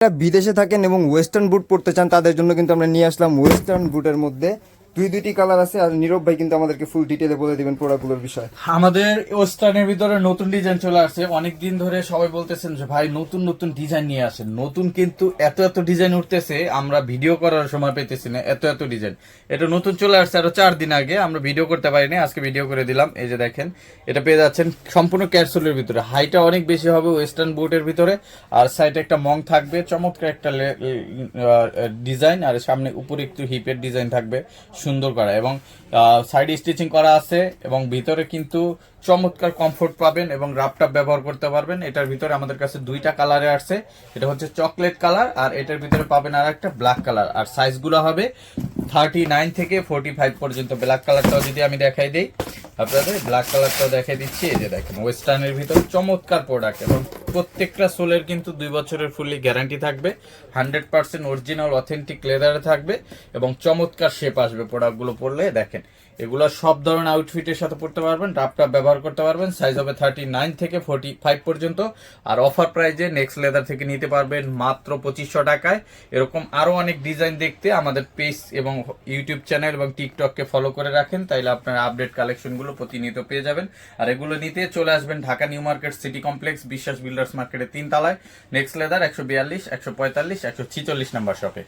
বিদেশে থাকেন এবং ওয়েস্টার্ন বুট পরতে চান তাদের জন্য কিন্তু আমরা নিয়ে আসলাম ওয়েস্টার্ন বুটের মধ্যে দুইটি কালার আছে। আর নীরব ভাই কিন্তু আমাদেরকে ফুল ডিটেলে বলে দিবেন প্রোডাক্টগুলোর বিষয়। আমাদের ওয়েস্টার্নের ভিতরে নতুন ডিজাইন চলে আসছে। অনেকদিন ধরে সবাই বলতেছেন যে ভাই নতুন নতুন ডিজাইন নিয়ে আসেন, নতুন কিন্তু এত এত ডিজাইন উঠতেছে আমরা ভিডিও করার সময় পেতেছি না, এত এত ডিজাইন। এটা নতুন চলে আসছে আরো 4 দিন আগে, আমরা ভিডিও করতে পারিনি, আজকে ভিডিও করে দিলাম। এই যে দেখেন, এটা পেয়ে যাচ্ছেন সম্পূর্ণ ক্যাপসুলের ভিতরে, হাইটা অনেক বেশি হবে ওয়েস্টার্ন বুটের ভিতরে, আর সাইডে একটা মং থাকবে, চমৎকার একটা ডিজাইন, আর সামনে উপরে একটু হিপের ডিজাইন থাকবে সুন্দর করা, এবং সাইড স্টিচিং করা আছে, এবং ভিতরে কিন্তু চমৎকার কমফোর্ট পাবেন এবং রাফটাপ ব্যবহার করতে পারবেন। এটার ভিতরে আমাদের কাছে 2টা কালারে আসছে, এটা হচ্ছে চকলেট কালার, আর এটার ভিতরে পাবেন আর একটা ব্ল্যাক কালার। আর সাইজগুলো হবে 39 থেকে 45 পর্যন্ত। ব্ল্যাক কালারটাও যদি আমি দেখাই দিই আপনাদের, ব্ল্যাক কালারটাও দেখাই দিচ্ছি। এই যে দেখেন, ওয়েস্টার্নের ভিতরে চমৎকার প্রোডাক্ট, এবং প্রত্যেকটা সোলের কিন্তু 2 বছরের ফুললি গ্যারান্টি থাকবে, 100% অরিজিনাল অথেন্টিক লেদারে থাকবে, এবং চমৎকার শেপ আসবে প্রোডাক্টগুলো পরলে। দেখেন, এগুলো সব ধরনের আউটফিটের সাথে পড়তে পারবেন, রাফটাপ ব্যবহার করতে পারবেন। সাইজ হবে 39 থেকে 45 পর্যন্ত। আর অফার প্রাইজে নেক্সট লেদার থেকে নিতে পারবেন মাত্র 2500 টাকায়। এরকম আরো অনেক ডিজাইন দেখতে আমাদের পেজ এবং ইউটিউব চ্যানেল এবং টিকটককে ফলো করে রাখেন, তাইলে আপনারা আপডেট কালেকশনগুলো প্রতিনিয়ত পেয়ে যাবেন। আর এগুলো নিতে চলে আসবেন Dhaka new market city complex বিশ্বাস বিল্ডার্স মার্কেটের 3 তলায়, নেক্সট লেদার 142, 145, 146 নাম্বার শপে।